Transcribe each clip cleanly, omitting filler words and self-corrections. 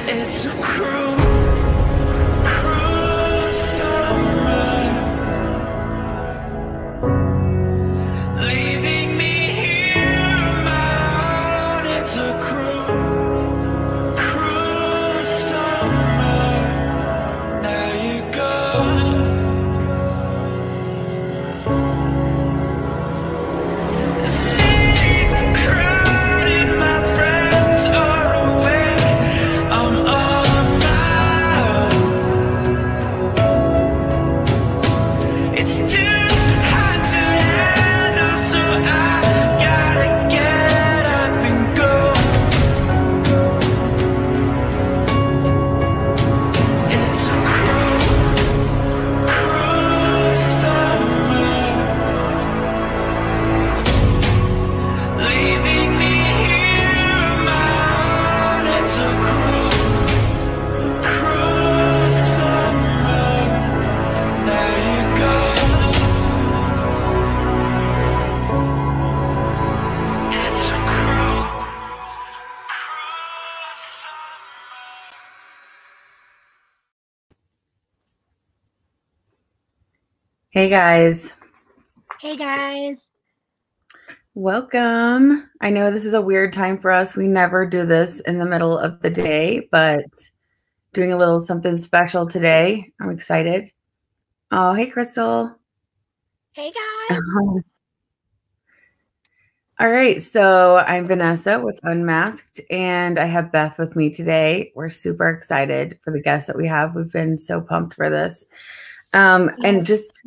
It's a cruel, cruel summer, leaving me here on my own. It's a cruel, cruel summer. Now you're gone. The city's crowded, my friends are away. I'm on my own. It's too hot to handle, so I gotta get up and go. It's a cruel, cruel summer, leaving me here on my own. It's a cruel, cruel summer. There you go. It's a cruel, cruel Hey guys, Hey guys. welcome. I know this is a weird time for us. We never do this in the middle of the day, but doing a little something special today. I'm excited. Oh, hey Crystal. Hey guys. All right, so I'm Vanessa with Unmasked, and I have Beth with me today. We're super excited for the guests that we have. We've been so pumped for this. And Yes. just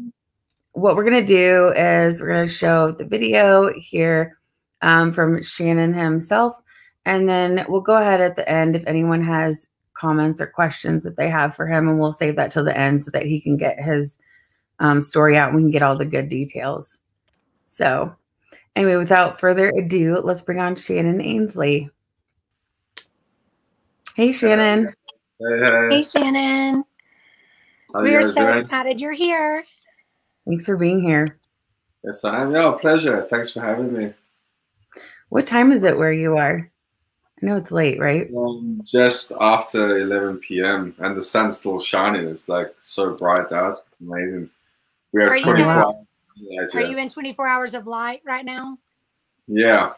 what we're going to do is we're going to show the video here from Shannon himself, and then we'll go ahead at the end if anyone has comments or questions that they have for him, and we'll save that till the end so that he can get his story out and we can get all the good details. So anyway, without further ado, let's bring on Shannon Ainsley. Hey, Shannon. Hey Shannon. How We you are guys so doing? excited you're here. Thanks for being here. Yes, I am. Yeah, pleasure. Thanks for having me. What time is it where you are? I know it's late, right? Just after 11 p.m. and the sun's still shining. It's like so bright out. It's amazing. We have Are you 24 guys- hours. light, Are yeah. you in 24 hours of light right now? Yeah.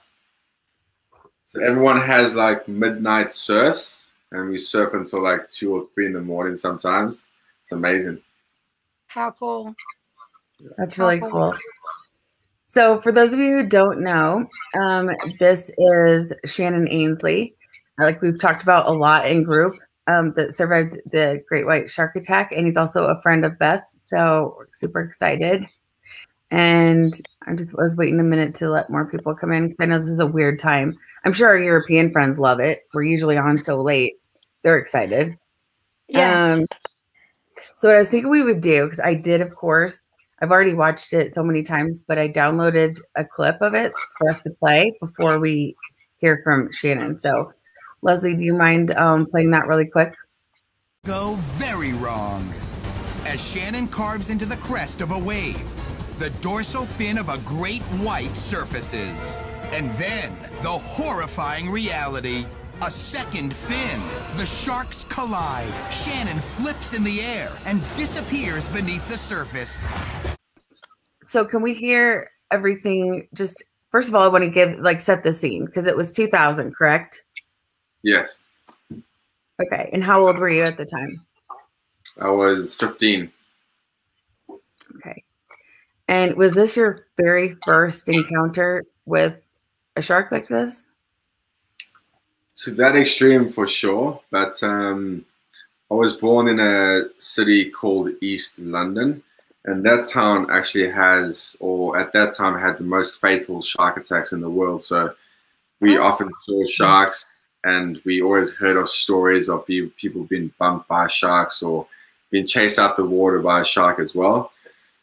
So everyone has like midnight surfs, and we surf until like 2 or 3 in the morning sometimes. It's amazing. How cool. That's How really cool. cool. So for those of you who don't know, this is Shannon Ainsley. Like we've talked about a lot in group, that survived the Great White Shark Attack, and he's also a friend of Beth's. So we're super excited. And I just was waiting a minute to let more people come in because I know this is a weird time. I'm sure our European friends love it. We're usually on so late. They're excited. Yeah. So what I was thinking we would do, because I did, of course, I've already watched it so many times, but I downloaded a clip of it for us to play before we hear from Shannon. So Leslie, do you mind playing that really quick? Go very wrong. As Shannon carves into the crest of a wave, the dorsal fin of a great white surfaces. And then, the horrifying reality. A second fin. The sharks collide. Shannon flips in the air and disappears beneath the surface. So can we hear everything? Just first of all, I want to set the scene because it was 2000, correct? Yes. Okay. And how old were you at the time? I was 15. Okay. And was this your very first encounter with a shark like this? To that extreme for sure, but I was born in a city called East London, and that town actually has, or at that time had the most fatal shark attacks in the world. So we often saw sharks, and we always heard of stories of people being bumped by sharks or being chased out the water by a shark as well.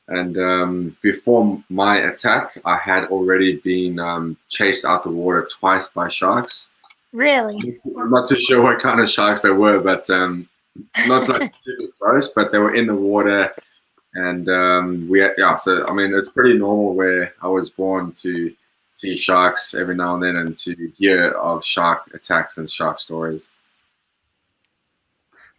And before my attack, I had already been chased out the water twice by sharks. Really? I'm not too sure what kind of sharks they were, but not like super gross, but they were in the water. And so I mean, it's pretty normal where I was born to see sharks every now and then and to hear of shark attacks and shark stories.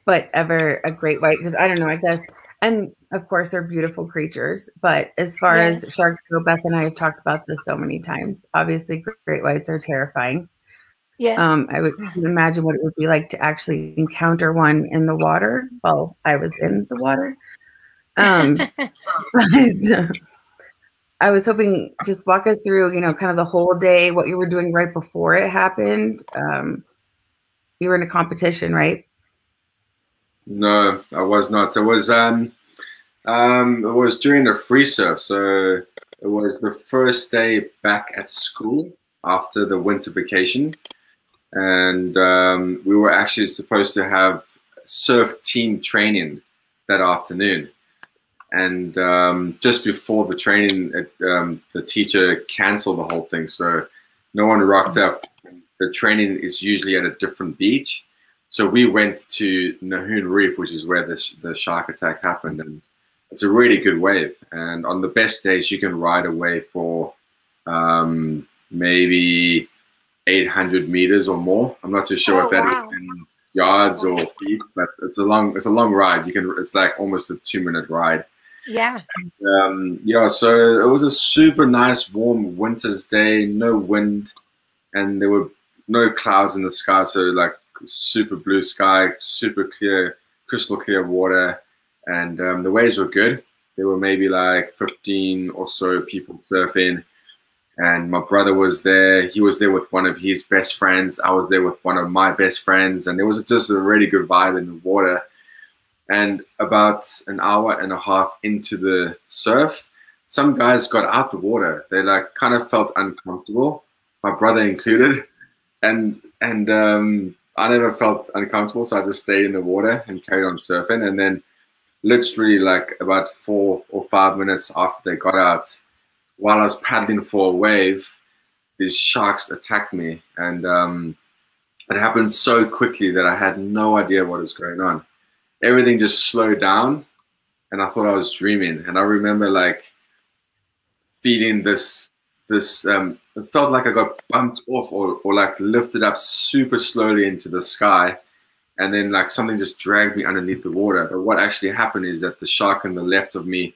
but ever a great white, because I don't know, I guess, and of course they're beautiful creatures, but as far as sharks go, Beth and I have talked about this so many times. Obviously, great whites are terrifying. Yes. I would imagine what it would be like to actually encounter one in the water. Well, I was in the water. But I was hoping, just walk us through, you know, kind of the whole day, what you were doing right before it happened. You were in a competition, right? No, I was not. It was during the free surf, so it was the first day back at school after the winter vacation, and we were actually supposed to have surf team training that afternoon. And just before the training, the teacher canceled the whole thing, so no one rocked up. The training is usually at a different beach, so we went to Nahoon Reef, which is where the shark attack happened, and it's a really good wave. And on the best days, you can ride a wave for maybe 800 meters or more. I'm not too sure what that is in yards or feet, but it's a long ride. It's like almost a 2-minute ride. Yeah. Yeah, so it was a super nice warm winter's day, no wind, and there were no clouds in the sky, so like super blue sky, super clear, crystal clear water, and the waves were good. There were maybe like 15 or so people surfing, and my brother was there. He was there with one of his best friends. I was there with one of my best friends, and there was just a really good vibe in the water. And about an hour and a half into the surf, some guys got out the water. They like kind of felt uncomfortable, my brother included. And I never felt uncomfortable, so I just stayed in the water and carried on surfing. And then literally like about 4 or 5 minutes after they got out, while I was paddling for a wave, these sharks attacked me. And it happened so quickly that I had no idea what was going on. Everything just slowed down, and I thought I was dreaming. And I remember like feeling this it felt like I got bumped off or like lifted up super slowly into the sky, and then like something just dragged me underneath the water. But what actually happened is that the shark on the left of me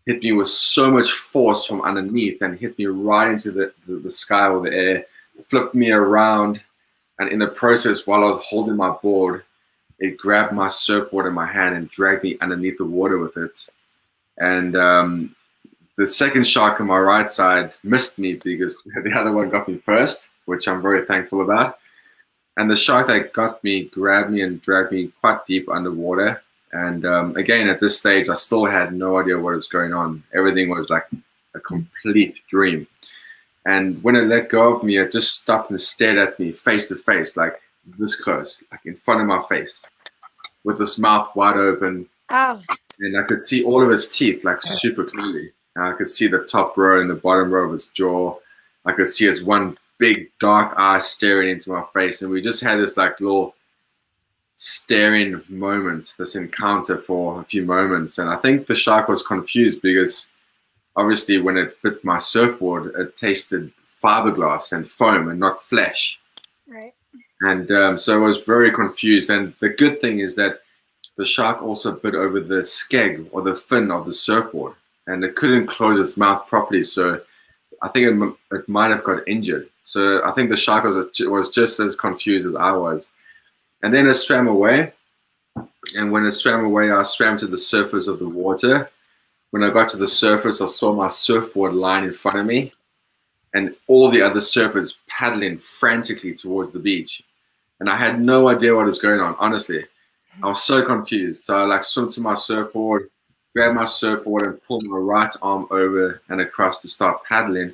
hit me with so much force from underneath and hit me right into the sky or the air, flipped me around, and in the process, while I was holding my board, it grabbed my surfboard in my hand and dragged me underneath the water with it. And the second shark on my right side missed me because the other one got me first, which I'm very thankful about. And the shark that got me grabbed me and dragged me quite deep underwater. And again, at this stage, I still had no idea what was going on. Everything was like a complete dream. And when it let go of me, it just stopped and stared at me face to face, like this close, like in front of my face, with his mouth wide open. Oh. And I could see all of his teeth like super clearly. I could see the top row and the bottom row of his jaw. I could see his one big dark eye staring into my face. And we just had this like little staring moment, this encounter for a few moments. And I think the shark was confused because obviously when it bit my surfboard, it tasted fiberglass and foam and not flesh. Right. And so I was very confused. And the good thing is that the shark also bit over the skeg or the fin of the surfboard, and it couldn't close its mouth properly. So I think it might have got injured. So I think the shark was just as confused as I was. And then it swam away. And when it swam away, I swam to the surface of the water. When I got to the surface, I saw my surfboard lying in front of me and all the other surfers paddling frantically towards the beach. And I had no idea what was going on, honestly. I was so confused. So I like swam to my surfboard, grabbed my surfboard and pulled my right arm over and across to start paddling.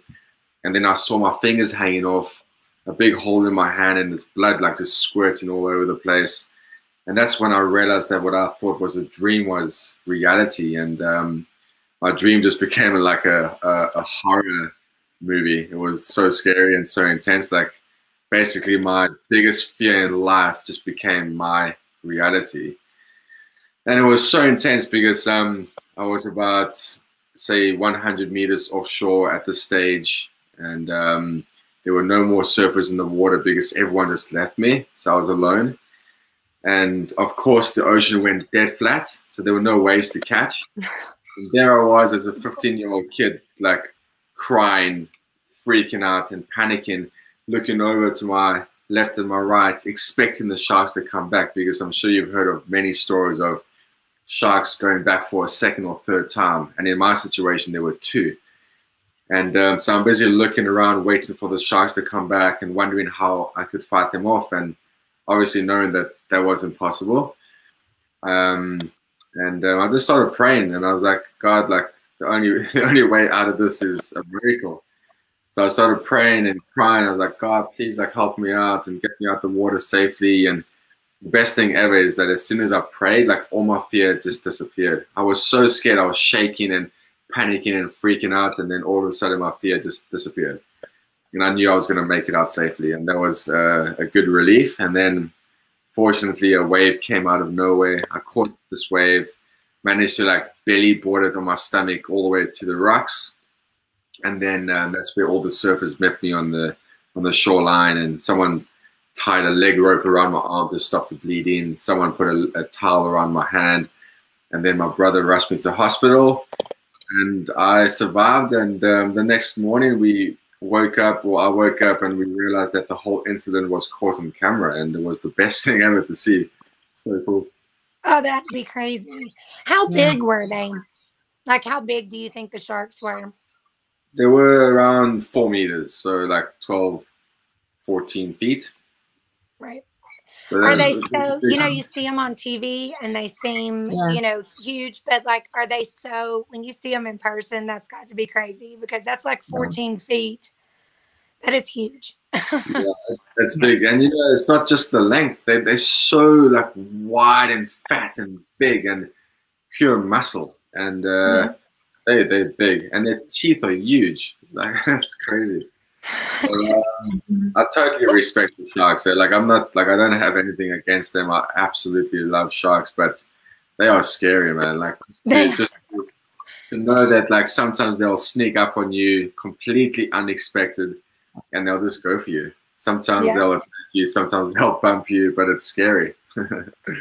And then I saw my fingers hanging off, a big hole in my hand, and this blood like just squirting all over the place. And that's when I realized that what I thought was a dream was reality. And my dream just became like a horror movie. It was so scary and so intense. Like basically my biggest fear in life just became my reality. And it was so intense because I was about, say, 100 meters offshore at this stage. And there were no more surfers in the water because everyone just left me. So I was alone. And of course, the ocean went dead flat, so there were no waves to catch. And there I was as a 15-year-old kid, like crying, freaking out and panicking, looking over to my left and my right, expecting the sharks to come back, because I'm sure you've heard of many stories of sharks going back for a second or third time. And in my situation, there were two. And so I'm busy looking around, waiting for the sharks to come back and wondering how I could fight them off. And obviously knowing that that wasn't possible. I just started praying, and I was like, God, like the only way out of this is a miracle. So I started praying and crying. I was like, God, please, like, help me out and get me out the water safely. And the best thing ever is that as soon as I prayed, like, all my fear just disappeared. I was so scared. I was shaking and panicking and freaking out. And then all of a sudden my fear just disappeared. And I knew I was going to make it out safely. And that was a good relief. And then fortunately a wave came out of nowhere. I caught this wave, managed to like belly board it on my stomach all the way to the rocks. And then that's where all the surfers met me on the shoreline, and someone tied a leg rope around my arm to stop the bleeding. Someone put a towel around my hand, and then my brother rushed me to hospital, and I survived. And the next morning we woke up, or I woke up, and we realized that the whole incident was caught on camera, and it was the best thing ever to see. So cool. Oh, that'd be crazy. How big were they? Like, how big do you think the sharks were? They were around 4 meters, so like 12, 14 feet. Right. So are they so, you know, you see them on TV and they seem, you know, huge, but like, are they so, when you see them in person, that's got to be crazy, because that's like 14 feet. That is huge. Yeah, that's big. And, you know, it's not just the length. They're so like wide and fat and big and pure muscle. And they're big, and their teeth are huge. Like, that's crazy. So, I totally respect the sharks. So, like, I'm not like, I don't have anything against them. I absolutely love sharks, but they are scary, man. Like, just to know that like sometimes they'll sneak up on you completely unexpected, and they'll just go for you. Sometimes they'll attack you, sometimes they'll bump you, but it's scary.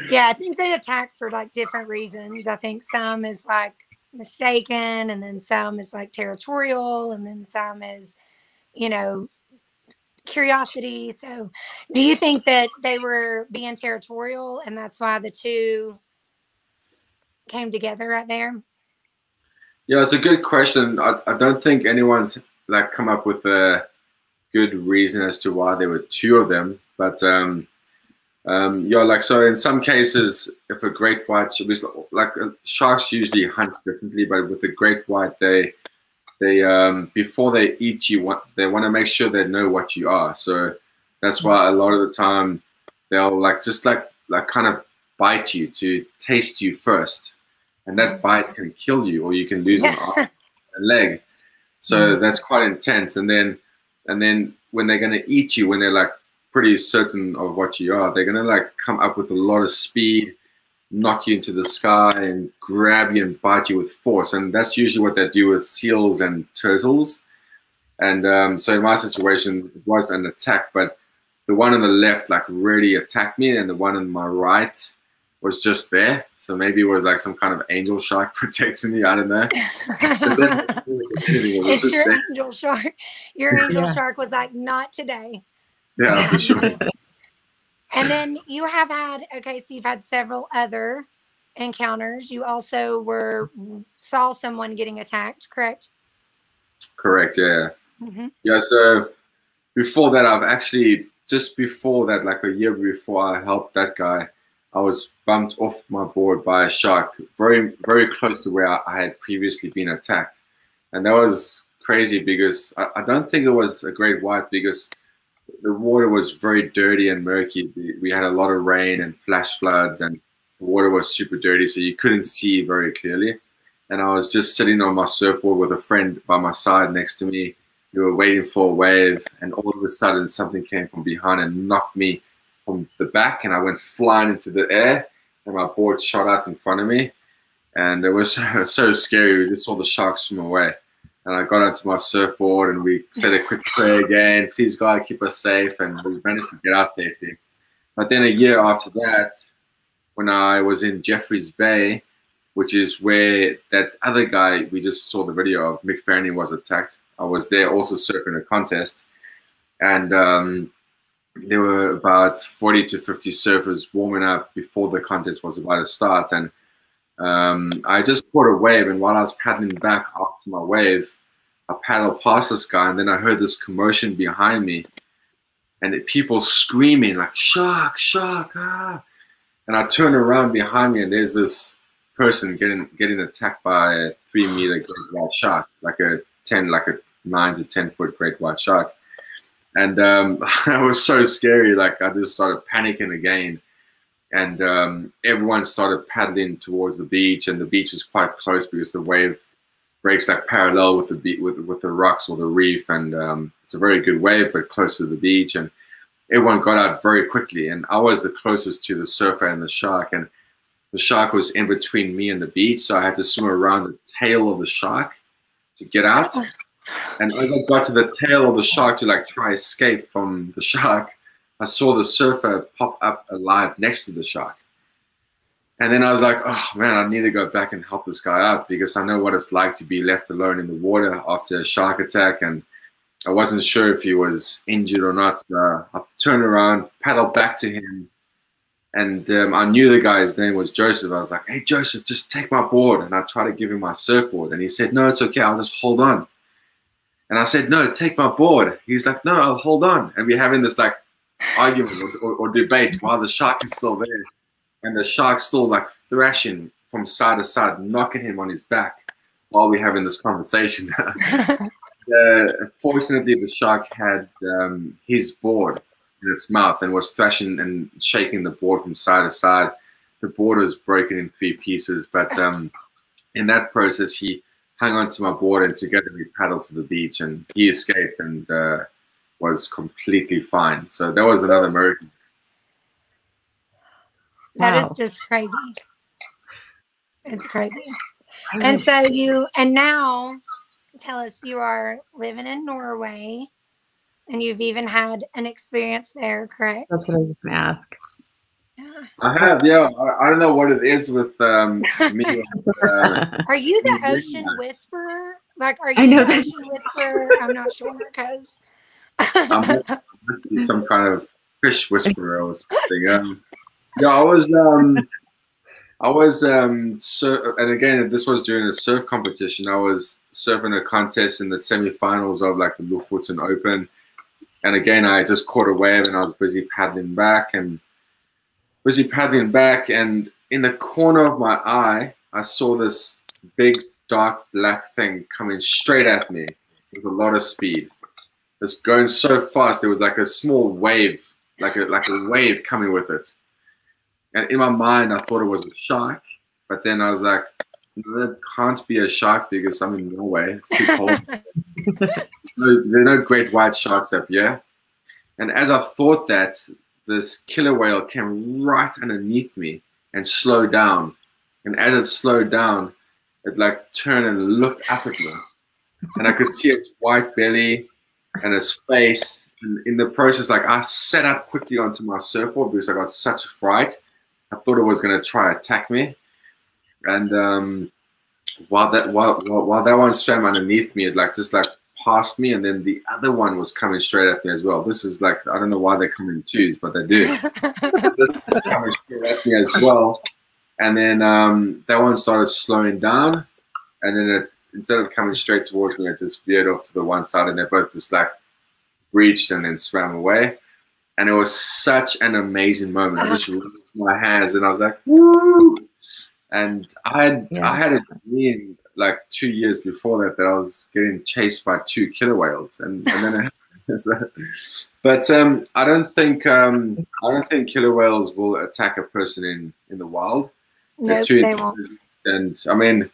Yeah, I think they attack for like different reasons. I think some is like mistaken, and then some is like territorial, and then some is, you know, curiosity. So do you think that they were being territorial and that's why the two came together right there? Yeah, it's a good question. I don't think anyone's like come up with a good reason as to why there were two of them, but yeah, like, so in some cases, if a great white, like sharks usually hunt differently, but with the great white, they before they eat you, they want to make sure they know what you are. So that's why a lot of the time they'll like just like kind of bite you to taste you first, and that bite can kill you, or you can lose an arm, a leg. So that's quite intense. And then when they're gonna eat you, when they're like pretty certain of what you are, they're gonna like come up with a lot of speed, knock you into the sky, and grab you and bite you with force. And that's usually what they do with seals and turtles. And so in my situation, it was an attack, but the one on the left like really attacked me, and the one on my right was just there. So maybe it was like some kind of angel shark protecting me. I don't know. It's your angel shark. Your angel shark was like, not today. Yeah, for sure. And then you have had, okay, so you've had several other encounters. You also saw someone getting attacked, correct? Correct, yeah. Yeah, so before that, just before that, like a year before I helped that guy, I was bumped off my board by a shark very, very close to where I had previously been attacked. And that was crazy, because I don't think it was a great white, because the water was very dirty and murky. We had a lot of rain and flash floods, and the water was super dirty, so you couldn't see very clearly. And I was just sitting on my surfboard with a friend by my side next to me. We were waiting for a wave, and all of a sudden something came from behind and knocked me from the back, and I went flying into the air, and my board shot out in front of me. And it was so scary. We just saw the shark swim away. And I got onto my surfboard, and we said a quick prayer again. Please, God, keep us safe. And we managed to get out safely. But then a year after that, when I was in Jeffreys Bay, which is where that other guy we just saw the video of, Mick Fanning, was attacked. I was there also surfing a contest, and there were about 40 to 50 surfers warming up before the contest was about to start. And I just caught a wave, and while I was paddling back after my wave, I paddled past this guy, and then I heard this commotion behind me, and people screaming like, "Shark, shark, ah!" And I turn around behind me, and there's this person getting attacked by a 3-meter great white shark, like a 9 to 10 foot great white shark. And it was so scary. Like, I just started panicking again, and everyone started paddling towards the beach, and the beach is quite close because the wave breaks like parallel with the with the rocks or the reef, and it's a very good wave, but close to the beach. And everyone got out very quickly, and I was the closest to the surfer and the shark, and the shark was in between me and the beach, so I had to swim around the tail of the shark to get out. And as I got to the tail of the shark to like try escape from the shark, I saw the surfer pop up alive next to the shark. And then I was like, oh man, I need to go back and help this guy out, because I know what it's like to be left alone in the water after a shark attack. And I wasn't sure if he was injured or not. So I turned around, paddled back to him, and I knew the guy's name was Joseph. I was like, "Hey Joseph, just take my board." And I tried to give him my surfboard, and he said, "No, it's okay, I'll just hold on." And I said, "No, take my board." He's like, "No, I'll hold on." And we're having this like argument or debate while the shark is still there, and the shark's still like thrashing from side to side, knocking him on his back while we're having this conversation. Fortunately, the shark had his board in its mouth and was thrashing and shaking the board from side to side. The board was broken in 3 pieces, but in that process, he hung onto my board, and together we paddled to the beach, and he escaped and was completely fine. So that was another miracle. That Wow. is just crazy. It's crazy. And so and now tell us, you are living in Norway, and you've even had an experience there, correct? That's what I was going to ask. Yeah. I have, yeah. I don't know what it is with me. Are you the Yeah. ocean whisperer? Like, are I you know the this. ocean whisperer? I'm not sure, because I must be some kind of fish whisperer or something. Yeah, I was and again, this was during a surf competition. I was surfing a contest in the semi-finals of like the Lofoten Open, and again, I just caught a wave, and I was busy paddling back, and in the corner of my eye, I saw this big dark black thing coming straight at me with a lot of speed. It's going so fast. There was like a small wave, like a wave coming with it. And in my mind, I thought it was a shark, but then I was like, no, it can't be a shark because I'm in Norway. It's too cold. There are no great white sharks up here. And as I thought that, this killer whale came right underneath me and slowed down. And as it slowed down, it like turned and looked up at me. And I could see its white belly and its face. And in the process, like, I sat up quickly onto my surfboard because I got such a fright. I thought it was going to try attack me, and while that one swam underneath me, it just passed me, and then the other one was coming straight at me as well. This is like, I don't know why they come in twos, but they do. This is coming straight at me as well, and then that one started slowing down, and then instead of coming straight towards me, it just veered off to the one side, and they both just like breached and then swam away. And it was such an amazing moment. I just raised my hands and I was like, woo! And I had a dream like 2 years before that I was getting chased by 2 killer whales, and then it happened. So, but I don't think killer whales will attack a person in the wild. no, they won't. And I mean,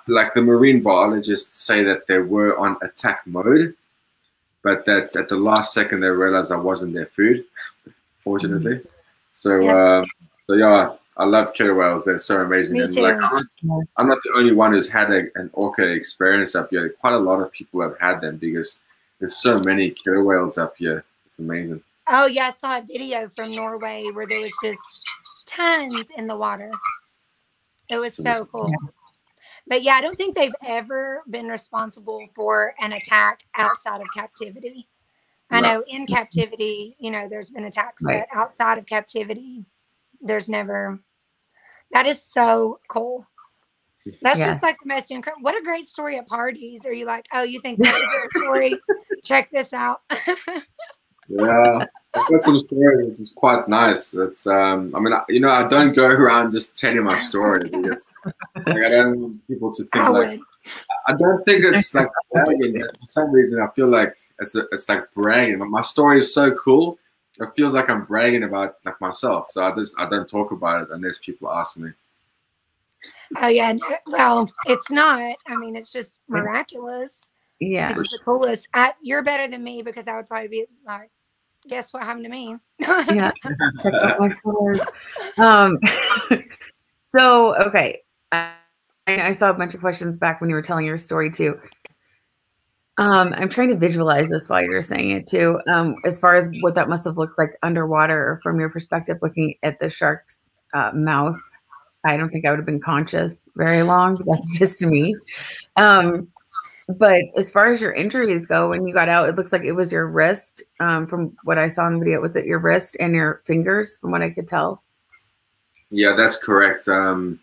like the marine biologists say that they were on attack mode, but that at the last second they realized I wasn't their food, fortunately. So, so yeah, I love killer whales. They're so amazing. Me And too. like, I'm not the only one who's had an orca experience up here. Quite a lot of people have had them because there's so many killer whales up here. It's amazing. Oh yeah, I saw a video from Norway where there was just tons in the water. It was so cool. But yeah, I don't think they've ever been responsible for an attack outside of captivity. I know in captivity, you know, there's been attacks, but outside of captivity, there's never. That is so cool. That's just like the most incredible. What a great story at parties. Are you like, oh, you think that's a great story? Check this out. Yeah, I've got some stories, which is quite nice. It's, I mean, you know, I don't go around just telling my story because like, I don't want people to think I don't think it's like bragging. For some reason, I feel like it's like bragging. My story is so cool. It feels like I'm bragging about like myself. So I don't talk about it unless people ask me. Oh yeah, well, it's not. I mean, it's just miraculous. Yeah, it's the coolest. You're better than me because I would probably be like, guess what happened to me? Yeah. Check out my stories. So okay, I saw a bunch of questions back when you were telling your story too. I'm trying to visualize this while you're saying it too. As far as what that must have looked like underwater, or from your perspective, looking at the shark's mouth. I don't think I would have been conscious very long. That's just me. But as far as your injuries go, when you got out, it looks like it was your wrist. From what I saw in the video, was it your wrist and your fingers, from what I could tell? Yeah, that's correct. Looks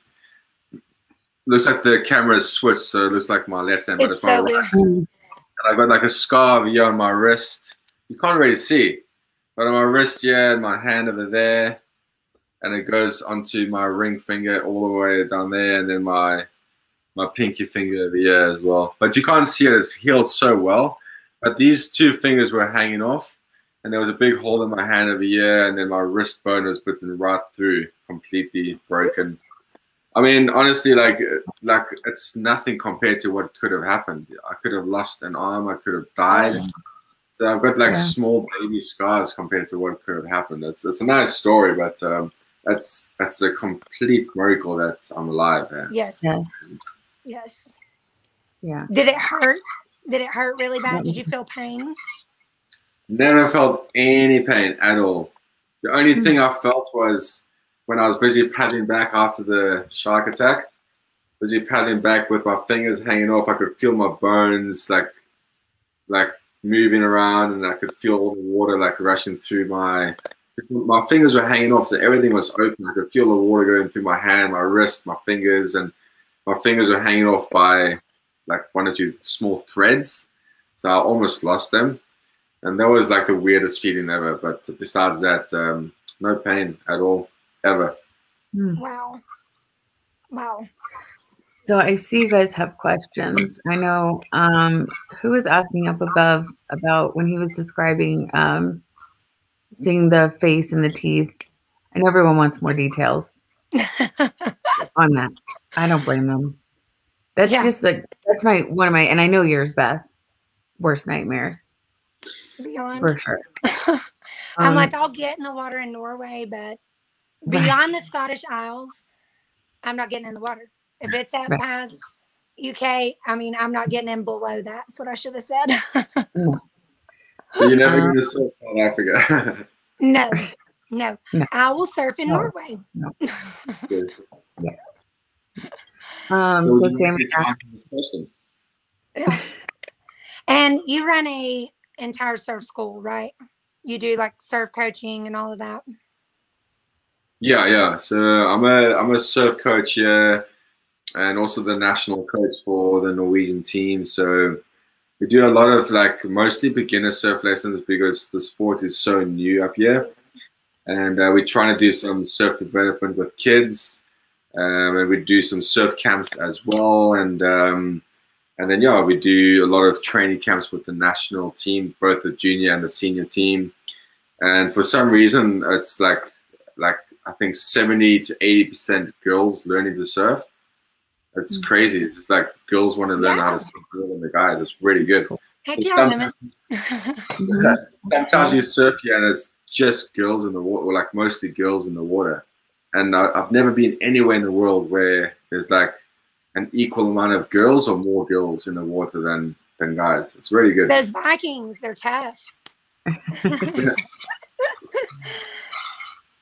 like the camera is switched, so it looks like my left hand, but it's my right hand. And I got like a scar here on my wrist. You can't really see, but on my wrist, yeah, and my hand over there. And it goes onto my ring finger all the way down there, and then my pinky finger over here as well. But you can't see it; it's healed so well. But these two fingers were hanging off, and there was a big hole in my hand over here, and then my wrist bone was bitten right through, completely broken. I mean, honestly, like it's nothing compared to what could have happened. I could have lost an arm. I could have died. So I've got like small baby scars compared to what could have happened. It's a nice story, but. That's a complete miracle that I'm alive. Yes. Yes. Yeah. Did it hurt? Did it hurt really bad? Did you feel pain? Never felt any pain at all. The only thing I felt was when I was busy paddling back after the shark attack. Busy paddling back with my fingers hanging off. I could feel my bones like moving around, and I could feel all the water like rushing through my fingers were hanging off, so everything was open. I could feel the water going through my hand, my wrist, my fingers, and my fingers were hanging off by like one or two small threads. So I almost lost them. And that was like the weirdest feeling ever. But besides that, no pain at all, ever. Wow. Wow. So I see you guys have questions. I know who was asking up above about when he was describing seeing the face and the teeth. I know everyone wants more details on that. I don't blame them. That's just that's one of my, and I know yours, Beth, worst nightmares. Beyond. For sure. I'm like, I'll get in the water in Norway, but beyond the Scottish Isles, I'm not getting in the water. If it's at past UK, I mean, I'm not getting in below that. That's what I should have said. You're never going to surf South Africa. No. I will surf in Norway. No. Yeah. So Sam, and you run a entire surf school, right? You do like surf coaching and all of that. Yeah. So I'm a surf coach here, and also the national coach for the Norwegian team. So we do a lot of like mostly beginner surf lessons because the sport is so new up here, and we're trying to do some surf development with kids, and we do some surf camps as well, and then we do a lot of training camps with the national team, both the junior and the senior team, and for some reason it's like I think 70 to 80% girls learning to surf. It's crazy. It's just like girls want to learn how to surf more than the guys. It's really good. Heck yeah, women. Sometimes you surf here and it's just girls in the water, or like mostly girls in the water. And I've never been anywhere in the world where there's like an equal amount of girls or more girls in the water than guys. It's really good. Those Vikings, they're tough.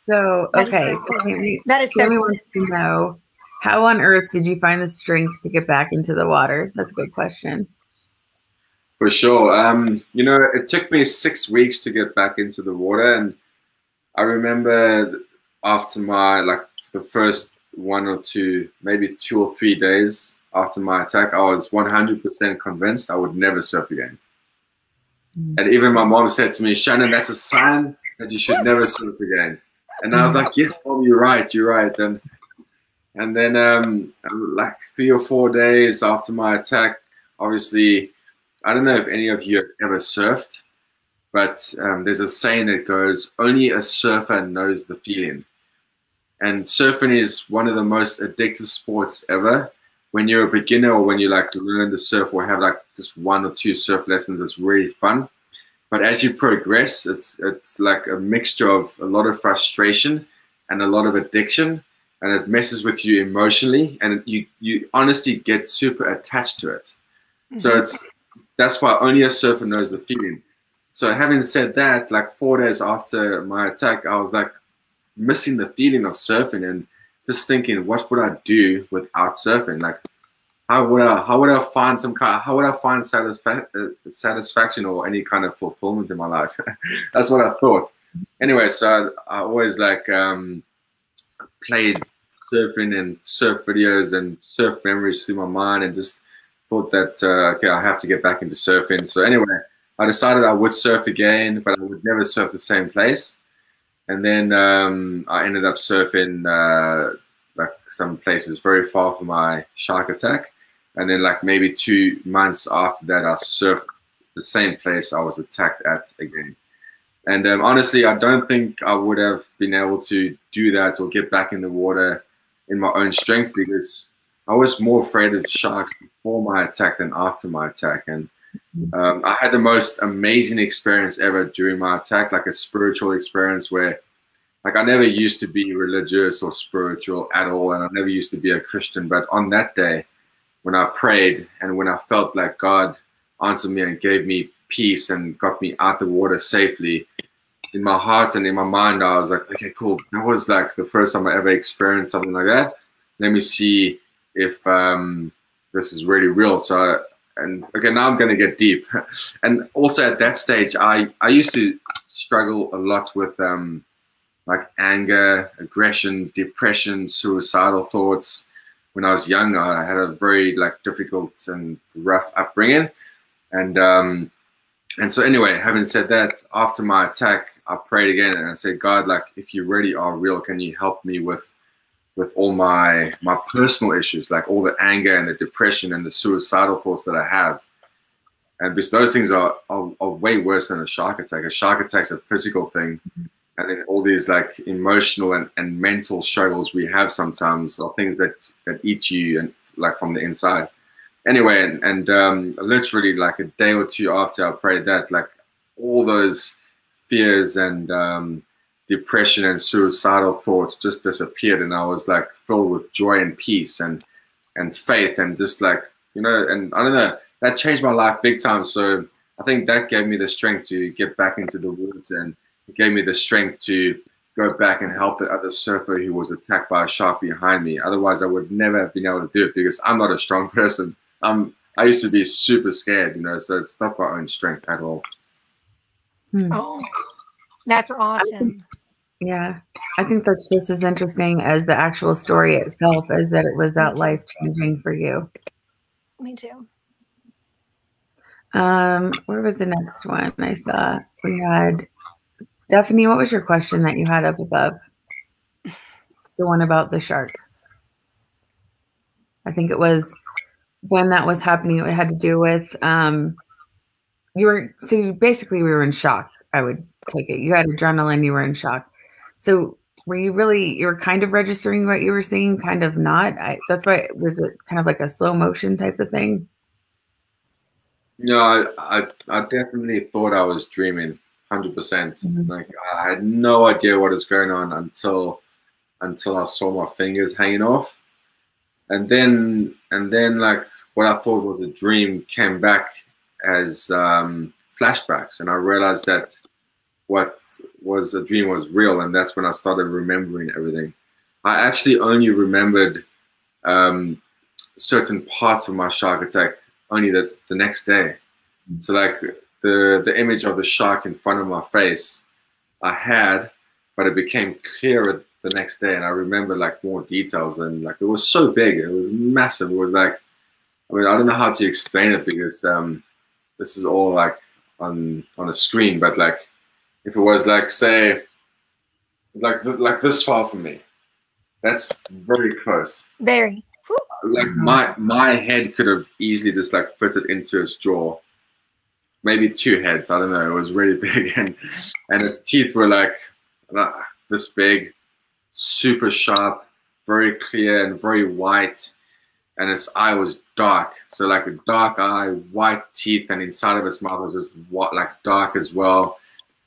So, That is okay. so So cool. Tammy That is so cool. wants to know, how on earth did you find the strength to get back into the water? That's a good question. For sure. You know, it took me 6 weeks to get back into the water, and I remember after my the first 1 or 2, maybe 2 or 3 days after my attack, I was 100% convinced I would never surf again. And even my mom said to me, "Shannon, that's a sign that you should never surf again." And I was like, "Yes, Mom, you're right, you're right." And then like 3 or 4 days after my attack, obviously, I don't know if any of you have ever surfed, but there's a saying that goes, "Only a surfer knows the feeling." And surfing is one of the most addictive sports ever. When you're a beginner or when you learn to surf or have just 1 or 2 surf lessons, it's really fun. But as you progress, it's like a mixture of a lot of frustration and a lot of addiction, and it messes with you emotionally, and you honestly get super attached to it. So that's why only a surfer knows the feeling. So having said that, 4 days after my attack, I was missing the feeling of surfing and just thinking, what would I do without surfing? How would I find satisfaction or any kind of fulfillment in my life? That's what I thought. Anyway, so I always played surfing and surf videos and surf memories through my mind, and just thought that okay, I have to get back into surfing. So anyway, I decided I would surf again, but I would never surf the same place. And then I ended up surfing some places very far from my shark attack. And then maybe 2 months after that, I surfed the same place I was attacked at again. And honestly, I don't think I would have been able to do that or get back in the water in my own strength, because I was more afraid of sharks before my attack than after my attack. And I had the most amazing experience ever during my attack, a spiritual experience where I never used to be religious or spiritual at all, and I never used to be a Christian. But on that day, when I prayed and when I felt like God answered me and gave me peace and got me out the water safely, in my heart and in my mind, I was like, okay, cool. That was the first time I ever experienced something like that. Let me see if this is really real. So, okay, now I'm going to get deep. And also at that stage, I used to struggle a lot with anger, aggression, depression, suicidal thoughts. When I was young, I had a very difficult and rough upbringing. And so anyway, having said that, after my attack, I prayed again and I said, God, if you really are real, can you help me with all my personal issues, all the anger and the depression and the suicidal thoughts that I have? And because those things are way worse than a shark attack. A shark attack's a physical thing. And then all these emotional and mental struggles we have sometimes are things that eat you and from the inside. Anyway, and literally a day or 2 after I prayed that, all those fears and depression and suicidal thoughts just disappeared, and I was filled with joy and peace and faith, and just you know, and I don't know, that changed my life big time. So I think that gave me the strength to get back into the woods, and it gave me the strength to go back and help the other surfer who was attacked by a shark behind me. Otherwise, I would never have been able to do it, because I'm not a strong person. I used to be super scared, you know, so it's not my own strength at all. Oh, that's awesome. Yeah, I think that's just as interesting as the actual story itself, as that it was that life-changing for you. Me too. Where was the next one I saw? We had Stephanie. What was your question that you had up above? The one about the shark. I think it was when that was happening. It had to do with basically we were in shock. I would take it. You had adrenaline. You were in shock. So were you were kind of registering what you were seeing, kind of not? That's why, was it kind of like a slow motion type of thing? No, I definitely thought I was dreaming, 100%. I had no idea what was going on until I saw my fingers hanging off, and then what I thought was a dream came back as flashbacks, and I realized that what was a dream was real, and that's when I started remembering everything. I actually only remembered certain parts of my shark attack only the next day. So like the image of the shark in front of my face I had, but it became clearer the next day, and I remember like more details, and like it was so big, it was massive. It was like, I mean, I don't know how to explain it because this is all like on a screen, but like if it was like, say, like this far from me, that's very close. Very. Like my head could have easily just like fitted into its jaw, maybe 2 heads. I don't know. It was really big, and its teeth were like this big, super sharp, very clear, and very white. And its eye was dark, so like a dark eye, white teeth, and inside of its mouth was just like dark as well.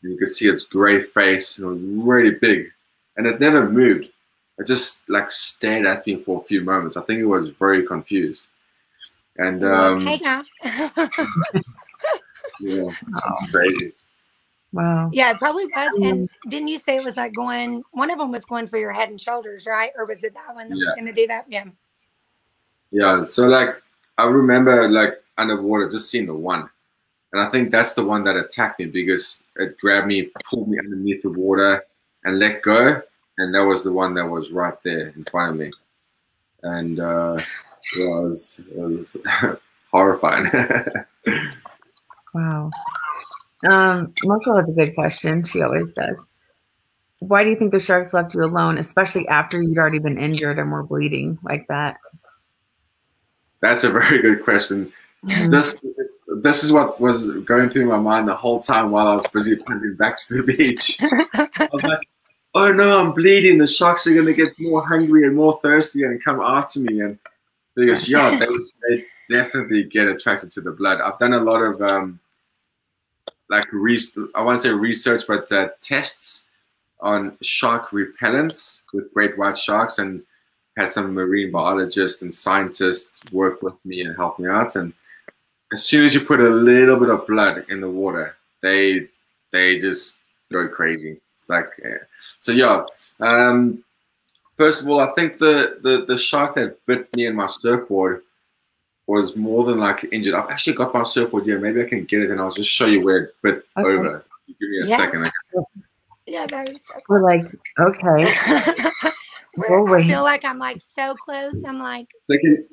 And you could see its gray face, and it was really big, and it never moved. It just like stared at me for a few moments. I think it was very confused. And hey now. yeah, it's crazy. Wow. Yeah, it probably was. And didn't you say it was like going? One of them was going for your head and shoulders, right? Or was it that one that was going to do that? Yeah. Yeah. So like I remember like underwater just seeing the one, and I think that's the one that attacked me because it grabbed me, pulled me underneath the water, and let go. And that was the one that was right there in front of me, and it was horrifying. Wow. Marshall has a good question. She always does. Why do you think the sharks left you alone, especially after you'd already been injured and were bleeding like that? That's a very good question. This is what was going through my mind the whole time while I was busy punting back to the beach. I was like, oh no, I'm bleeding. The sharks are going to get more hungry and more thirsty and come after me. And because, yeah, they definitely get attracted to the blood. I've done a lot of, like, I want to say research, but tests on shark repellents with great white sharks, and had some marine biologists and scientists work with me and help me out. And as soon as you put a little bit of blood in the water, they just go crazy. Like, so yeah, first of all, I think the shark that bit me in my surfboard was more than likely injured. I've actually got my surfboard here. Maybe I can get it and I'll just show you where it bit over. Give me a second. Yeah, that was so cool. We're like, okay. I feel like I'm like so close. I'm like,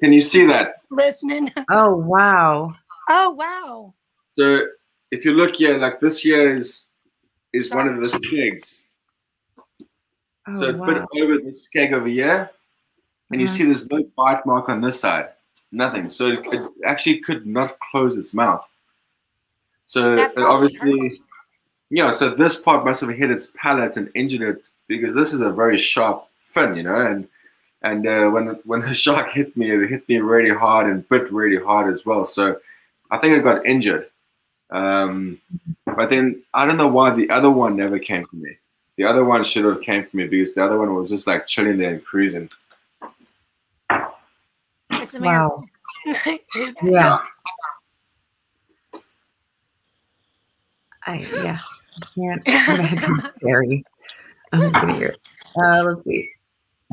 can you see that? Listening. Oh, wow. Oh, wow. So if you look here, like this here is one of the skegs. Oh, So it wow. bit over the skeg over here, and you see there's no bite mark on this side. Nothing. So it actually could not close its mouth. So it obviously, yeah, so this part must have hit its palate and injured it, because this is a very sharp fin, you know, and when the shark hit me, it hit me really hard and bit really hard as well. So I think it got injured. But then I don't know why the other one never came for me. The other one should have came for me, because the other one was just like chilling there and cruising. It's a miracle. Yeah. I can't imagine. Scary. I'm gonna hear it. Let's see.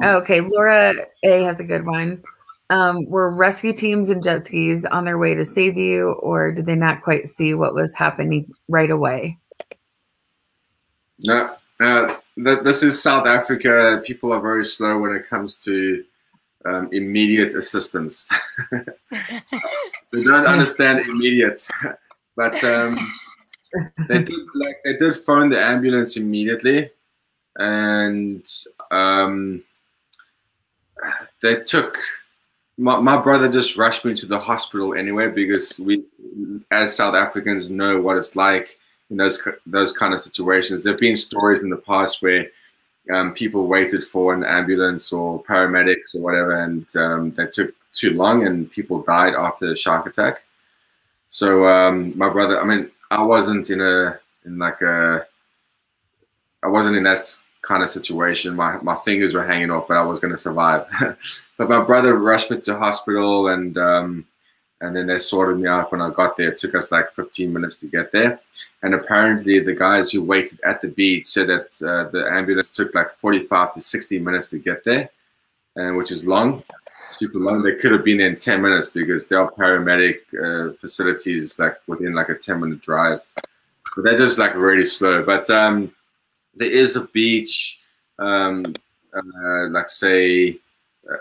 Okay, Laura A has a good one. Were rescue teams and jet skis on their way to save you, or did they not quite see what was happening right away? No, this is South Africa. People are very slow when it comes to immediate assistance. They don't understand immediate, but they did phone the ambulance immediately, and they took. My brother just rushed me to the hospital anyway, because we, as South Africans, know what it's like in those kind of situations. There have been stories in the past where people waited for an ambulance or paramedics or whatever, and they took too long, and people died after a shark attack. So my brother, I mean, I wasn't in that kind of situation. My fingers were hanging off, but I was going to survive. But my brother rushed me to hospital, and and then they sorted me out when I got there. It took us like 15 minutes to get there. And apparently the guys who waited at the beach said that the ambulance took like 45 to 60 minutes to get there, and which is long, super long. They could have been there in 10 minutes because there are paramedic facilities like within like a 10-minute drive. But they're just like really slow. But there is a beach, like say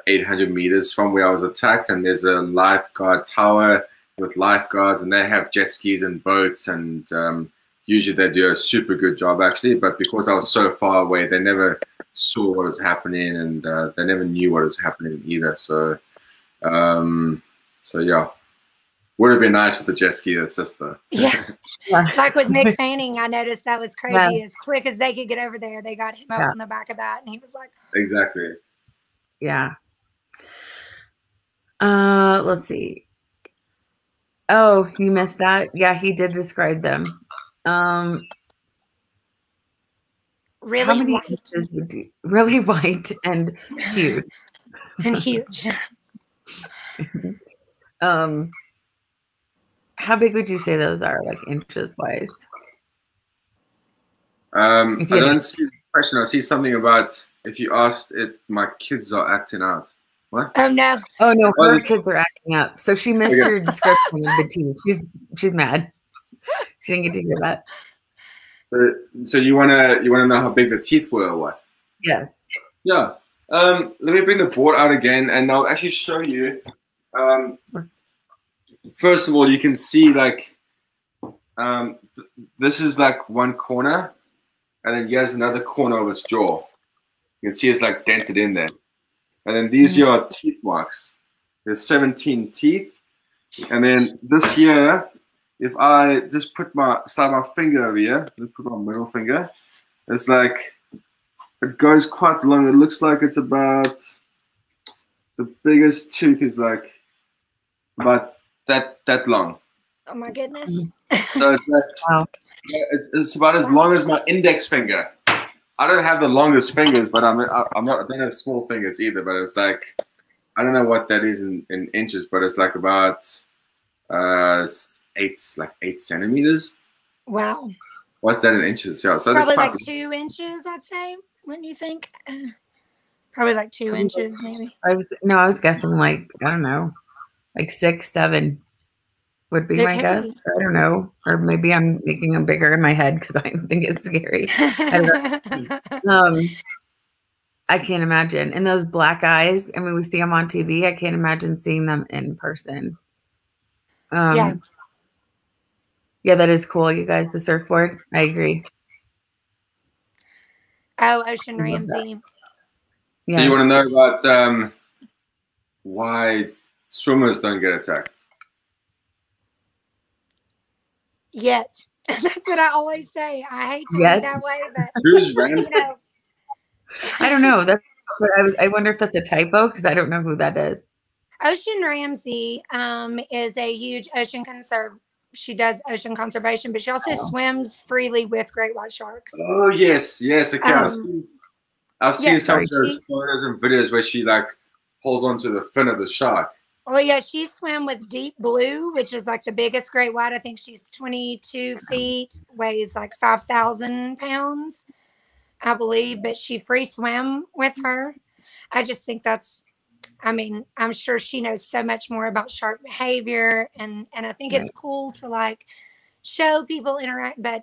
800 meters from where I was attacked, and there's a lifeguard tower with lifeguards, and they have jet skis and boats, and usually they do a super good job actually. But because I was so far away, they never saw what was happening, and they never knew what was happening either. So yeah, would have been nice with the jet ski sister. Yeah. Like with Mick Fanning, I noticed that was crazy. Yeah. As quick as they could get over there, they got him up on the back of that, and he was like, exactly. Yeah. Let's see. Oh, you missed that? Yeah, he did describe them. Really how many white. inches would you, really white and huge. And huge. How big would you say those are, like inches wise? I don't see the question. I see something about if you asked it, my kids are acting out. What? Oh no! Oh no! Her kids are acting up. So she missed your description of the teeth. She's mad. She didn't get to hear that. So you wanna know how big the teeth were or what? Yes. Yeah. Let me bring the board out again, and I'll actually show you. First of all, you can see like this is like one corner, and then here's another corner of its jaw. You can see it's like dented in there. And then these here are teeth marks. There's 17 teeth. And then this here, if I just slide my finger over here, let's put my middle finger, it's like, it goes quite long. It looks like it's about, the biggest tooth is like about that long. Oh my goodness. So it's like, wow. It's about as long as my index finger. I don't have the longest fingers, but I don't have small fingers either. But it's like, I don't know what that is in inches, but it's like about 8 centimeters. Wow. What's that in inches? Yeah, so probably like 2 inches, I'd say. Wouldn't you think? Probably like 2 inches, maybe. I was guessing like, I don't know, like 6, 7 would be my guess. I don't know. Or maybe I'm making them bigger in my head because I think it's scary. I can't imagine. And those black eyes, I mean, we see them on TV. I can't imagine seeing them in person. Yeah, that is cool, you guys. The surfboard. I agree. Oh, Ocean Ramsey. Yes. So you want to know about why swimmers don't get attacked? Yet. That's what I always say. I hate to be that way, but who's Ramsey? I don't know. That's what I wonder if that's a typo because I don't know who that is. Ocean Ramsey is a huge ocean she does ocean conservation, but she also swims freely with great white sharks. Oh yes. Okay. I've seen some of those photos and videos where she like holds onto the fin of the shark. Oh yeah, she swam with Deep Blue, which is like the biggest great white. I think she's 22 feet, weighs like 5,000 pounds, I believe. But she free swam with her. I just think I'm sure she knows so much more about shark behavior, and I think it's cool to like show people interact. But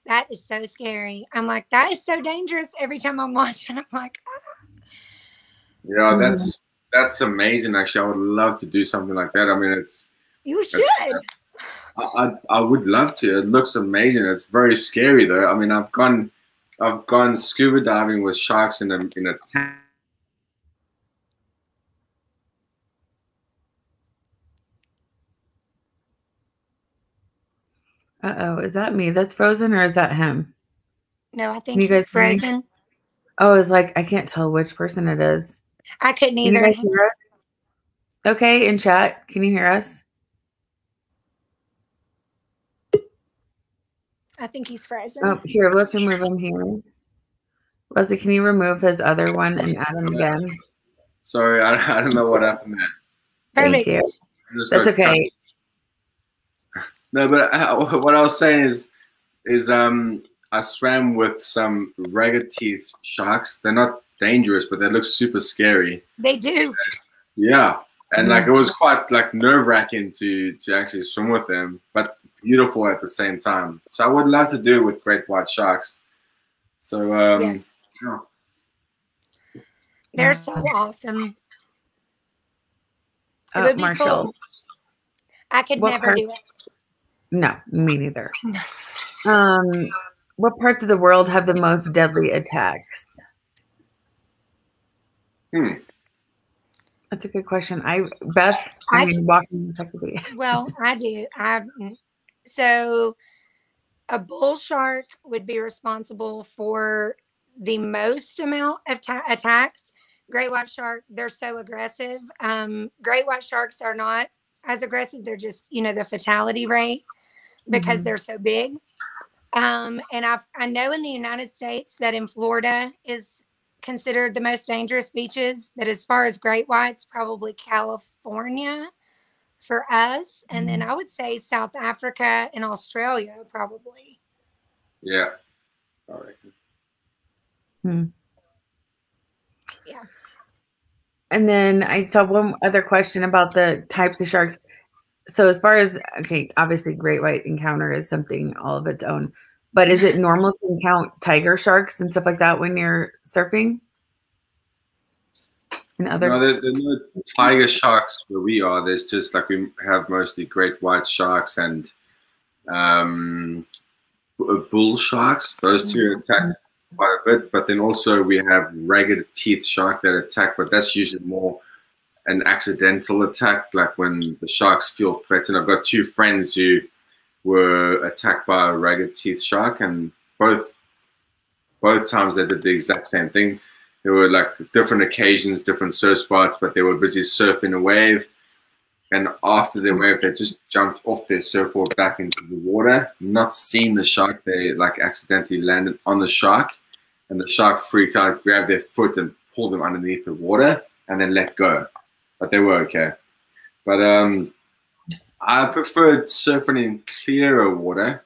that is so scary. I'm like, that is so dangerous. Every time I'm watching, I'm like, ah. Yeah, that's amazing. Actually, I would love to do something like that. I mean, you should. I would love to. It looks amazing. It's very scary though. I mean, I've gone scuba diving with sharks in a tank. Uh-oh, is that me that's frozen or is that him? No, I think he's frozen. Oh, it's like I can't tell which person it is. I couldn't either. Can you guys hear us? Okay, in chat, can you hear us? I think he's frozen. Oh, here, let's remove him here. Leslie, can you remove his other one and add him again? Sorry, I don't know what happened there. Thank you. That's okay. No, but what I was saying is I swam with some ragged teeth sharks. They're not dangerous, but they look super scary. They do. Yeah, and like it was quite like nerve-wracking to actually swim with them, but beautiful at the same time. So I would love to do it with great white sharks. So yeah. They're so awesome. It Oh, would be Marshall. cool. I could never do it. No, me neither. What parts of the world have the most deadly attacks? That's a good question. Beth, I mean, walking encyclopedia. Well, I do. So a bull shark would be responsible for the most amount of attacks. Great white shark, they're so aggressive. Great white sharks are not as aggressive. They're just, the fatality rate because they're so big. And I know in the United States that in Florida is considered the most dangerous beaches, but as far as great whites, probably California for us. And then I would say South Africa and Australia, probably. Yeah. All right. Yeah. And then I saw one other question about the types of sharks. So as far as, okay, obviously great white encounter is something all of its own, but is it normal to encounter tiger sharks and stuff like that when you're surfing? No, there's no tiger sharks where we are. There's just like we have mostly great white sharks and bull sharks. Those two attack quite a bit, but then also we have ragged teeth shark that attack, but that's usually more an accidental attack, like when the sharks feel threatened. I've got two friends who were attacked by a ragged teeth shark, and both times they did the exact same thing. There were like different occasions, different surf spots, but they were busy surfing a wave. And after the wave, they just jumped off their surfboard back into the water, not seeing the shark. They like accidentally landed on the shark, and the shark freaked out, grabbed their foot and pulled them underneath the water and then let go. But they were okay. But I preferred surfing in clearer water.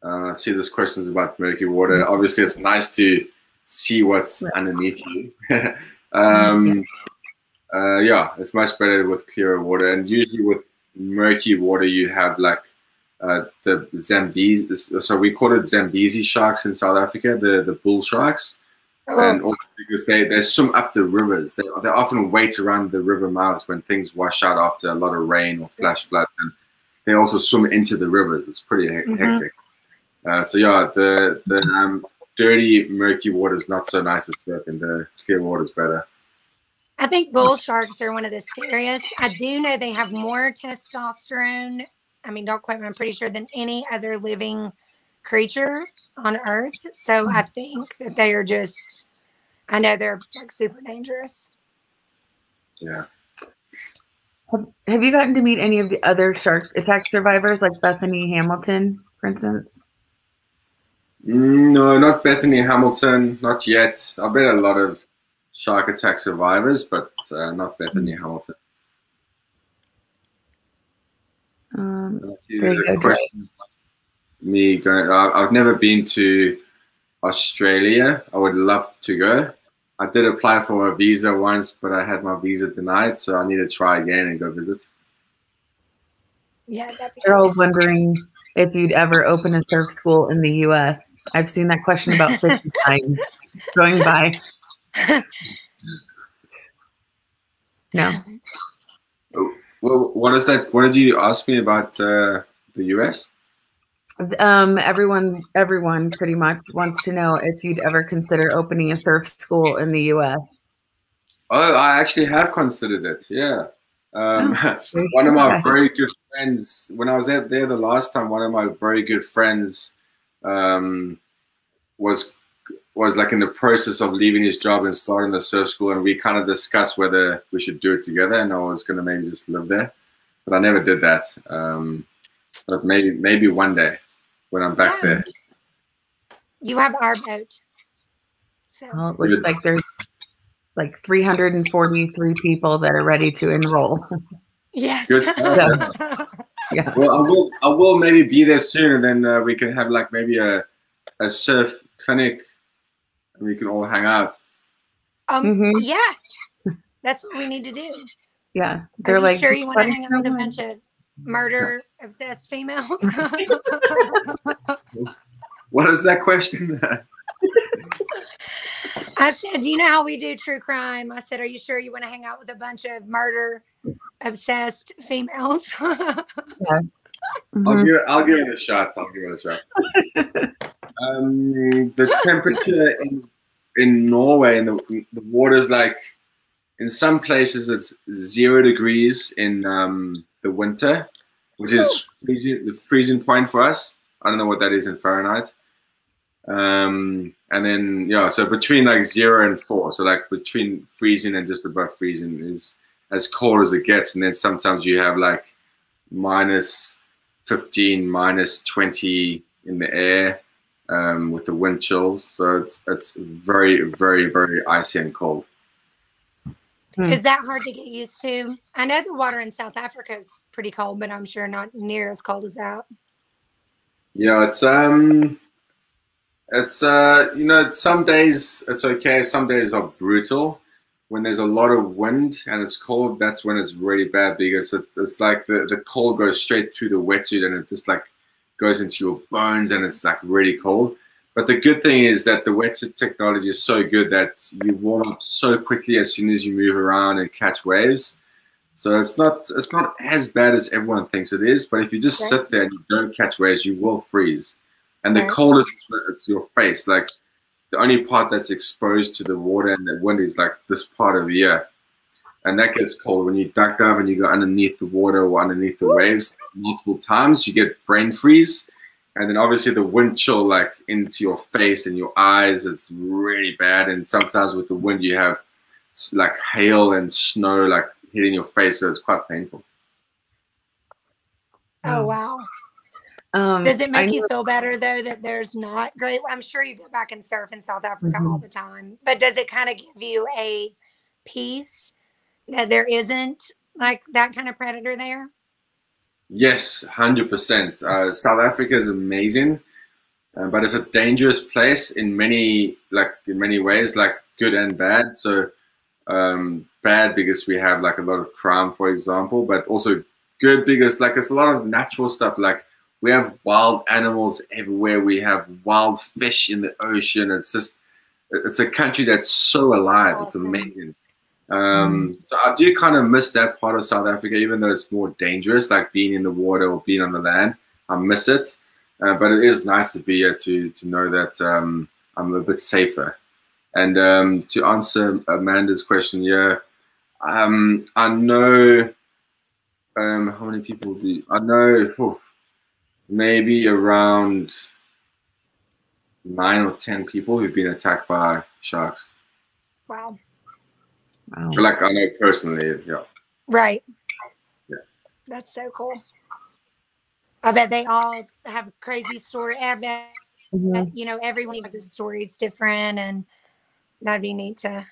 I see this question is about murky water. Obviously, it's nice to see what's underneath you. Yeah, it's much better with clearer water. And usually with murky water, you have like the Zambezi. So we call it Zambezi sharks in South Africa, the bull sharks. And also because they swim up the rivers. They often wait around the river mouths when things wash out after a lot of rain or flash floods. And they also swim into the rivers. It's pretty hectic. So yeah, the dirty, murky water is not so nice to surf in. The clear water is better. I think bull sharks are one of the scariest. I do know they have more testosterone. I mean, don't quote me, I'm pretty sure, than any other living creature on Earth. So I think that they are just, I know they're like super dangerous. Yeah. Have you gotten to meet any of the other shark attack survivors, like Bethany Hamilton, for instance? No, not Bethany Hamilton, not yet. I've met a lot of shark attack survivors, but not Bethany Hamilton. Very good. I've never been to Australia. I would love to go. I did apply for a visa once, but I had my visa denied, so I need to try again and go visit. Yeah, they're all wondering if you'd ever open a surf school in the U.S. I've seen that question about 50 times going by. No. Well, what is that? What did you ask me about the U.S.? Everyone pretty much wants to know if you'd ever consider opening a surf school in the U.S. Oh, I actually have considered it. Yeah. One of my very good friends, when I was there the last time, one of my very good friends was like in the process of leaving his job and starting the surf school, and we kind of discussed whether we should do it together, and I was going to maybe just live there, but I never did that. But maybe one day when I'm back there. You have our boat. So. Well, it looks like there's like 343 people that are ready to enroll. Yes. Good stuff. Yeah. Well, I will maybe be there soon, and then we can have like maybe a surf clinic, and we can all hang out. Yeah, that's what we need to do. Yeah. Are They're you like, sure just you want to let us hang out with a know bunch of murder obsessed females? What is that question? I said, you know how we do true crime? I said, are you sure you want to hang out with a bunch of murder obsessed females? Yes. I'll give it a shot. I'll give it a shot. The temperature in Norway and the water's like, in some places it's 0 degrees in the winter, which is the freezing point for us. I don't know what that is in Fahrenheit. And then so between like 0 and 4, so like between freezing and just above freezing is as cold as it gets. And then sometimes you have like -15, -20 in the air with the wind chills. So it's very, very, very icy and cold. Is that hard to get used to? I know the water in South Africa is pretty cold, but I'm sure not near as cold as that. Yeah, it's some days it's okay, some days are brutal. When there's a lot of wind and it's cold, that's when it's really bad, because it's like the cold goes straight through the wetsuit and it just like goes into your bones and it's like really cold. But the good thing is that the wetsuit technology is so good that you warm up so quickly as soon as you move around and catch waves. So it's not as bad as everyone thinks it is. But if you just sit there and you don't catch waves, you will freeze. And the coldest is your face. Like the only part that's exposed to the water and the wind is like this part of the ear. And that gets cold when you duck dive and you go underneath the water or underneath the waves multiple times. You get brain freeze. And then obviously the wind chill like into your face and your eyes. It's really bad. And sometimes with the wind you have like hail and snow like hitting your face. So it's quite painful. Oh, wow. Does it make you feel better though that there's not great? I'm sure you go back and surf in South Africa all the time, but does it kind of give you a peace that there isn't like that kind of predator there? Yes, 100%. South Africa is amazing, but it's a dangerous place in many ways, like good and bad. So bad because we have like a lot of crime, for example, but also good because like it's a lot of natural stuff. Like we have wild animals everywhere. We have wild fish in the ocean. It's a country that's so alive. Awesome. It's amazing. So I do kind of miss that part of South Africa, even though it's more dangerous, like being in the water or being on the land. I miss it, but it is nice to be here to know that I'm a bit safer. And to answer Amanda's question, I know how many people do I know? Maybe around 9 or 10 people who've been attacked by sharks. Wow. Wow. Like I know personally, yeah. Right. Yeah. That's so cool. I bet they all have crazy story. I bet, you know, everyone has his stories different, and that'd be neat to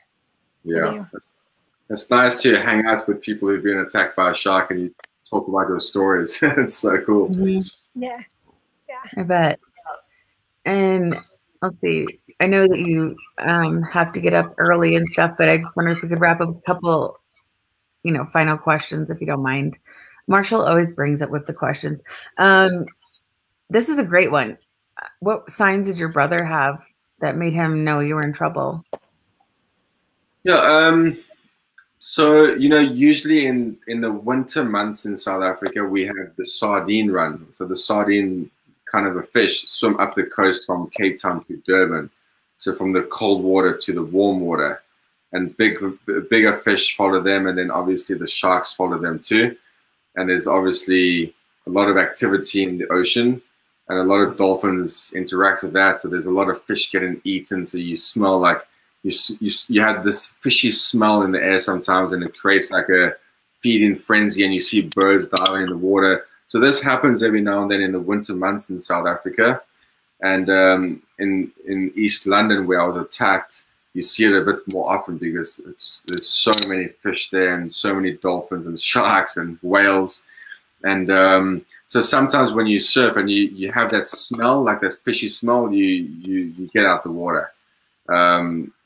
do. It's nice to hang out with people who've been attacked by a shark and you talk about those stories. It's so cool. Yeah. I bet. And let's see. I know that you have to get up early and stuff, but I just wonder if we could wrap up with a couple, final questions, if you don't mind. Marshall always brings it with the questions. This is a great one. What signs did your brother have that made him know you were in trouble? Yeah. So, usually in the winter months in South Africa, we have the sardine run. So the sardine kind of a fish swim up the coast from Cape Town to Durban. So from the cold water to the warm water, and bigger fish follow them. And then obviously the sharks follow them too. And there's obviously a lot of activity in the ocean and a lot of dolphins interact with that. So there's a lot of fish getting eaten. So you smell like, you have this fishy smell in the air sometimes, and it creates like a feeding frenzy, and you see birds diving in the water. So this happens every now and then in the winter months in South Africa. And in East London, where I was attacked, you see it a bit more often because there's so many fish there and so many dolphins and sharks and whales. And so sometimes when you surf and you have that smell, like that fishy smell, you get out the water.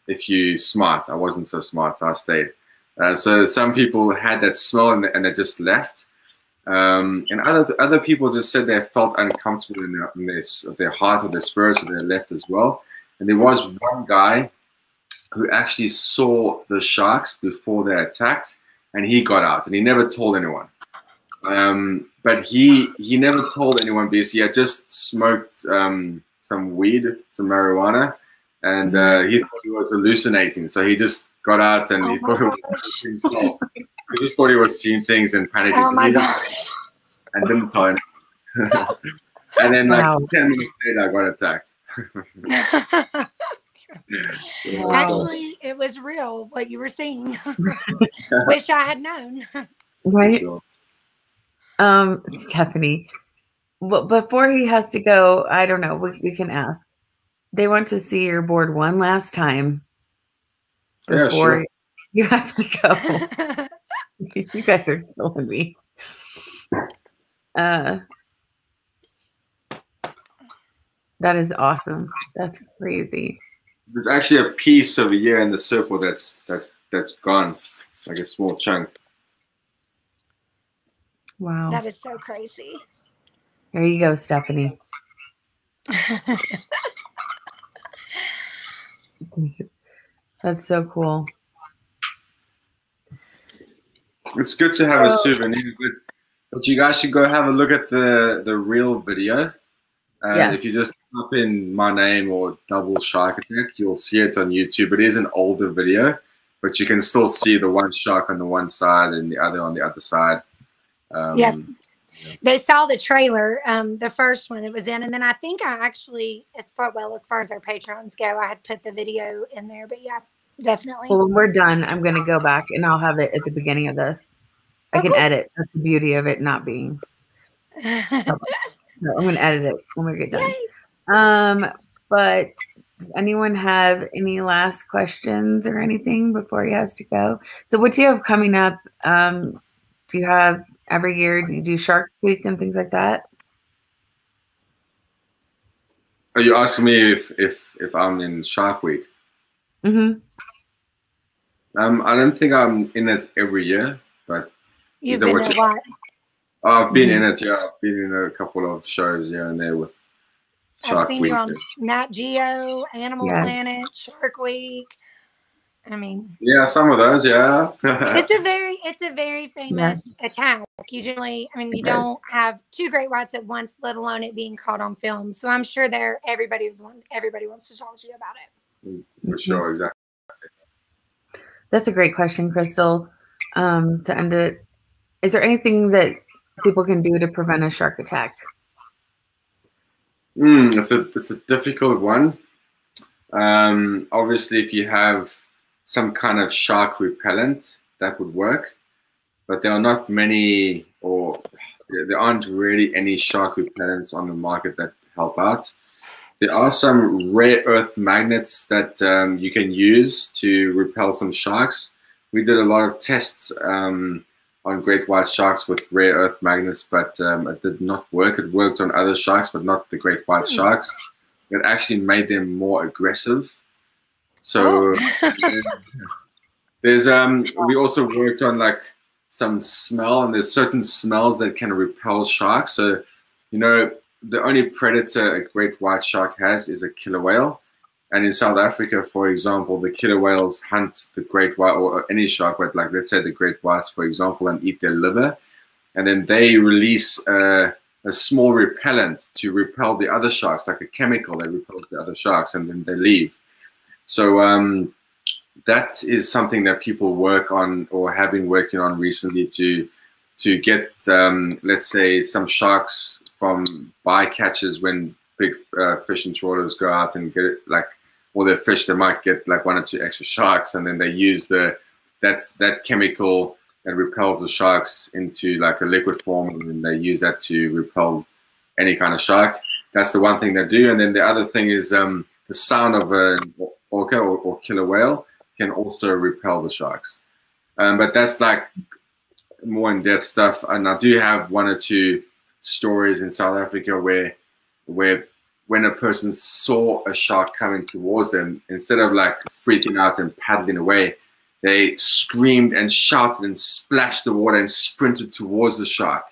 If you're smart. I wasn't so smart, so I stayed. So some people had that smell and they just left. And other people just said they felt uncomfortable in their heart or their spirit, so they left as well. And there was one guy who actually saw the sharks before they attacked, and he got out, and he never told anyone. But he never told anyone because he had just smoked some weed, some marijuana, and he thought he was hallucinating. So he just got out and he thought he was himself. He just thought he was seeing things and panicking. Oh so my he gosh. and didn't tell anyone. And then like 10 minutes later, I got attacked. Wow. Actually, it was real what you were seeing. Wish I had known. Right? Sure. Stephanie, before he has to go, I don't know, we can ask. They want to see your board one last time Yeah, before sure. you have to go. You guys are killing me. That is awesome. That's crazy. There's actually a piece over here in the circle that's gone, like a small chunk. Wow. That is so crazy. There you go, Stephanie. That's so cool. It's good to have a souvenir, but you guys should go have a look at the real video. Yes. If you just type in my name or double shark attack, you'll see it on YouTube. It is an older video, but you can still see the one shark on the one side and the other on the other side. Yep. They saw the trailer, the first one it was in, and then I think I actually, as far as our Patrons go, I had put the video in there. But yeah, definitely. Well, when we're done, I'm going to go back and I'll have it at the beginning of this. I can edit. That's the beauty of it not being. So I'm going to edit it when we get done. But does anyone have any last questions or anything before he has to go? So what do you have coming up? Do you have every year? Do you do Shark Week and things like that? Are you asking me if I'm in Shark Week? Mm-hmm. I don't think I'm in it every year, but You've been in a lot. I've been in it. Yeah, I've been in a couple of shows here and there with Shark I've seen Week. you on Nat Geo, Animal Planet, Shark Week. I mean, yeah, some of those, yeah. it's a very famous attack. You generally, I mean, you don't have two great whites at once, let alone it being caught on film. So I'm sure everybody wants to talk to you about it. For sure, exactly. That's a great question, Crystal. To end it, is there anything that people can do to prevent a shark attack? It's a difficult one. Obviously, if you have some kind of shark repellent, that would work. But there are not many, or there aren't really any shark repellents on the market that help out. There are some rare earth magnets that you can use to repel some sharks. We did a lot of tests on great white sharks with rare earth magnets, but it did not work. It worked on other sharks, but not the great white sharks. It actually made them more aggressive. So there's we also worked on like some smell, and there's certain smells that can repel sharks. So, you know, the only predator a great white shark has is a killer whale. And in South Africa, for example, the killer whales hunt the great white or any shark, but like let's say the great whites, for example, and eat their liver. And then they release a small repellent to repel the other sharks, like a chemical that repels the other sharks, and then they leave. So that is something that people work on or have been working on recently to get, let's say, some sharks from bycatches when big fishing trawlers go out and get like all their fish. They might get like 1 or 2 extra sharks, and then they use that chemical that repels the sharks into like a liquid form, and then they use that to repel any kind of shark. That's the one thing they do. And then the other thing is the sound of orca or killer whale can also repel the sharks. But that's like more in-depth stuff. And I do have one or two stories in South Africa where when a person saw a shark coming towards them, instead of like freaking out and paddling away, they screamed and shouted and splashed the water and sprinted towards the shark.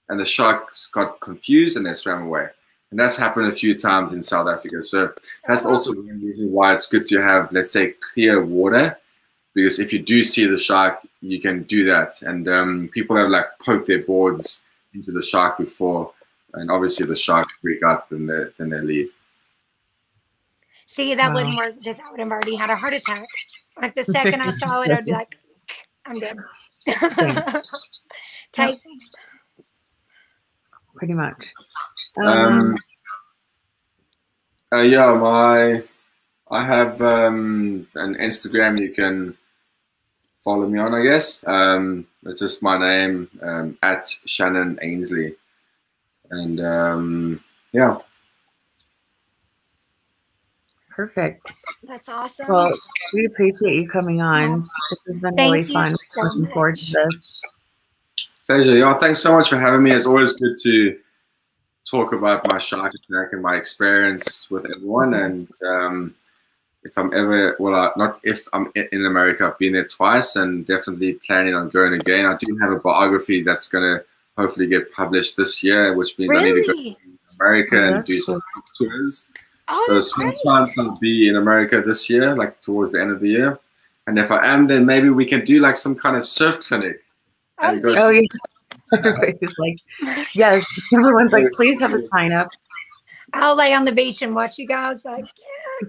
And the sharks got confused and they swam away. And that's happened a few times in South Africa. So that's also one reason why it's good to have, let's say, clear water. Because if you do see the shark, you can do that. And people have like poked their boards into the shark before. And obviously the sharks freak out, then they leave. See, that wouldn't work because I would have already had a heart attack. Like the second I saw it, I'd be like, I'm dead. Take me. Pretty much. Yeah, I have an Instagram you can follow me on, I guess. It's just my name, at Shannon Ainsley. And yeah. Perfect. That's awesome. Well, we appreciate you coming on. This has been really fun. Looking forward to this. Pleasure. Yeah, thanks so much for having me. It's always good to talk about my shark attack and my experience with everyone. And if I'm ever, well, not if I'm in America, I've been there twice and definitely planning on going again. I do have a biography that's going to hopefully get published this year, which means I need to go to America and do some tours. So there's a chance I'll be in America this year, like towards the end of the year. And if I am, then maybe we can do like some kind of surf clinic. Yeah. Everybody's like, yes. Everyone's like, please have a sign up. I'll lay on the beach and watch you guys. Like,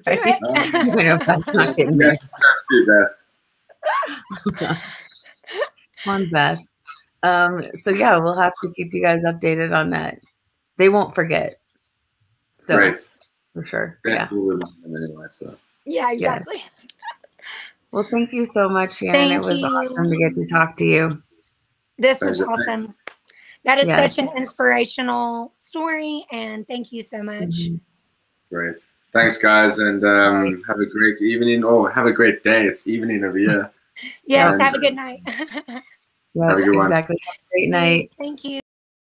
yeah, do it. I know that's not getting me. Come on, Beth. So yeah, we'll have to keep you guys updated on that. They won't forget. So great. For sure. Yeah. Anyway, so. Yeah, exactly. Yeah. Well, thank you so much, Shannon. It was awesome to get to talk to you. This is awesome. That is such an inspirational story, and thank you so much. Great. Thanks, guys, and have a great evening. Oh, have a great day. It's evening over here. Yes, have a good night. Yeah, exactly. Have a great night. Thank you.